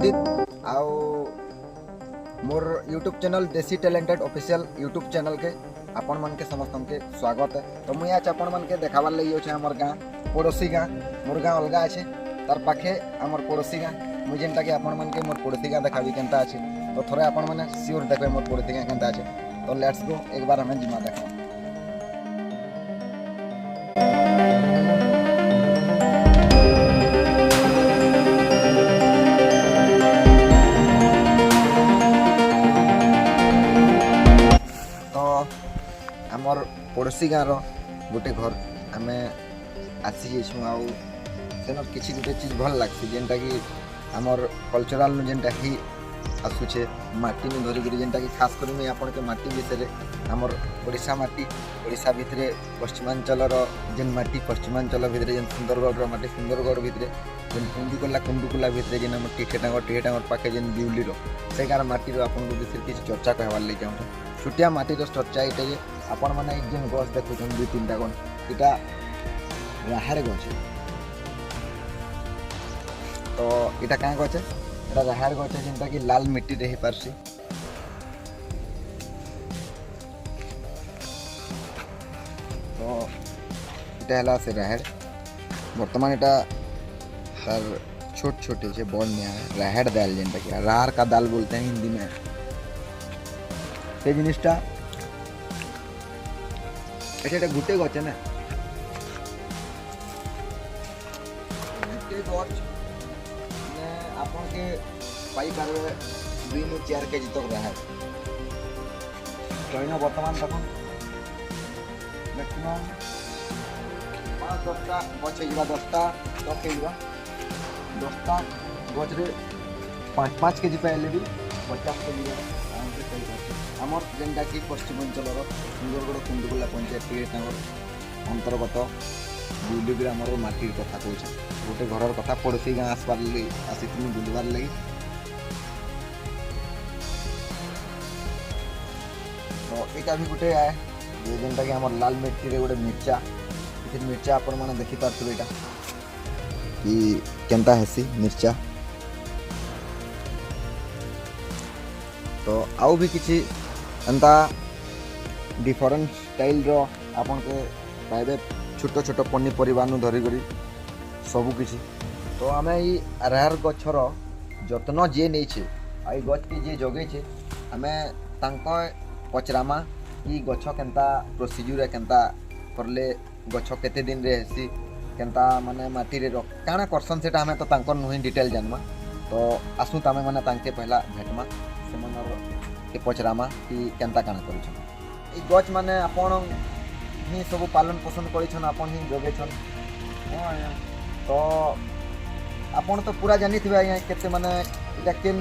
सुजित आउ मोर YouTube channel देसी talented official YouTube channel के आपण मन के समस्त के स्वागत है। तो मुझे आज आपण मन के देखाबार लगी अच्छे आमर गाँ पड़ोसी गाँ मोर गाँ अलग अच्छे तार पाखे आमर पड़ोसी गाँ मुझे जेनटा कि आपण मन के मोर पड़ोसी गाँ देखाबी केनता अच्छे। तो थोड़े आपण मैंने सियोर देखे मोर पड़ोसी गाँ केनता अच्छे। तो लेट्स गो एक बार हमें जिमा देखा। आमर पड़ोसी गाँव गोटे घर आम आसी जाइछुँ आउ सेन किसी गोटे चीज भल लगसी जेनटा कि आमर कल्चराल जेनटा ही आसुचे माटी में धरिकी जेनटा कि खास कर मुझे आपन के माटी विषय आमर ओडिशा माटी ओडिशा भितर पश्चिमांचल जेन माटी पश्चिमांचल भितर जेन सुंदरगढ़ माटी सुंदरगढ़ भितर जेन कुंडुकुला भितर जेन आम टीटागर पाखे जेन बिउलीर से गार माटी आपन को विषय किसी चर्चा कहबार लगे चाहूँ। छुटिया माटीर चर्चा ये आपण मैंने जेन गछ देखुन दुई तीन टा गछ इटा राहाड़ गछ। तो इटा क्या गछ इटा राहाड़ गछ जेनटा कि लाल मिट्टी रे ही पारसी। तो इटा हला से राहाड़ वर्तमान इटा तार छोट छोटे से बड़ नहीं है राहाड़ दाल जेनटा कि राहर का दाल बोलते हैं हिंदी में। से जिनिसटा এটা গুটে গছে না গুটে গছ মানে আপনাকে পাই পারবে 2 नु 4 কেজি তক রাখা কইন বর্তমান তখন ম্যাক্সিমাম 5-10টা গছ হইবা 10টা তক হইবা 10টা গছরে 5 কেজি পাইলে भी 50 কেজি आमर जेनटा कि पश्चिमांचल सुंदरगढ़ कुंडुकुला पंचायत अंतर्गत बिउली ग्रामर माटी कथा कहे गोटे घर कथा पड़ोसी गाँ आसबार आसी बुलबार लगी। तो यहाँ भी गोटे आए जेनटा कि आमर लाल मिट्टी रे गोटे मिर्चा मिर्चा आपण मैंने देखिपे यहाँ कि केनता हेसी मिर्चा। तो आउ भी किसी एंता डिफरेंट स्टाइल रो आपन के पाइबे छोट छोट पनीपरिया धरिक सबू किसी। तो आम राहर गछर जत्न जे नहीं आई गछ के जे जगे आम पचरामा कि गछ केनता प्रोसीजर केनता करले गछ केते दिन रे हेसी केनता माने माटी रे काना करसन सेटा हमें तो तांकर नुही डिटेल जानमा। तो आसू तमें माने तांके पहला भेटमा के पचरामा कि केनता काना करूछन ई गछ माने आपण ही सब पालन पोषण करिछन आपण ही जोगेछन। तो आपण तो पूरा जानी थिबे आया केते माने इटा केन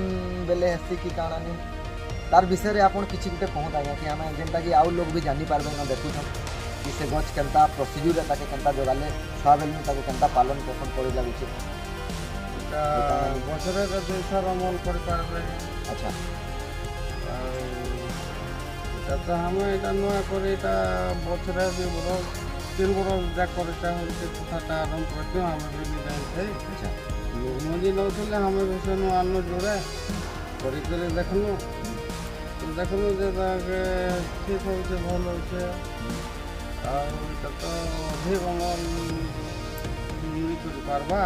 बेले हेसी कि काना नि तार विषय रे आपण किछि गुटे कहत आया कि हमें जेनता कि आउ लोग भी जानी पारबे न देखुछन कि से गछ केनता प्रोसीजर ताके केनता जोगाले छुआ बेलु ताके केनता पालन पोषण करि लागुछे गछरे के दुईथर अमल कर पारबे। अच्छा तो हम এটা নয় করে এটা বছরে বড় 3 বছর যা করে হচ্ছে কথাটা আরম্ভ করতে আমরা भी জানতে। अच्छा মজি নউলে हम বেশনো আনো জোড়া করে করে দেখনো দেখনো যে তাকে ঠিক হচ্ছে ভালো হচ্ছে আর এটা তো অধিক অমল নি করে পারবা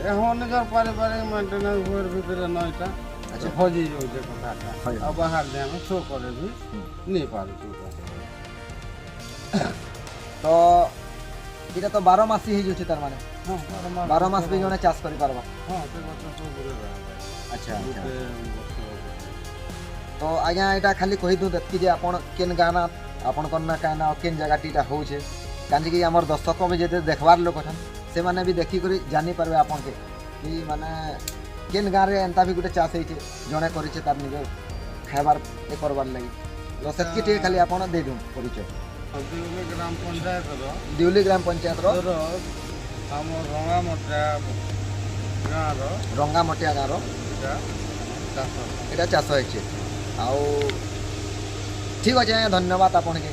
এখন নিজের পারিবারিক মেইনটেনেন্স ঘর ভিতরে নয়টা अच्छा फौजी जो कथा अब बाहर जाए शो करे भी नहीं पारू। तो इटा तो 12 मास ही होछि तार माने। हां 12 मास भी जने चाष करि पारबा। हां से बच्चा सब बुरे रहा। अच्छा तो आज्ञा इटा खाली कहि दू दत कि जे आपण केन गाना आपण कन्ना काना केन जगह टीटा होउछे कांजे कि हमर दर्शक भी जेते देखबार लोक छन से माने भी देखि करी जानि पारबे आपण के कि माने केन गाँव में एंता भी गोटे चाष होती जड़े कर निज खाबार ये करबार लगी। तो से खाली आप दे दूँ परिचय दिउली ग्राम पंचायत रंगामटिया गाँव यहाँ चाष हो ठीक अच्छे धन्यवाद आपन के।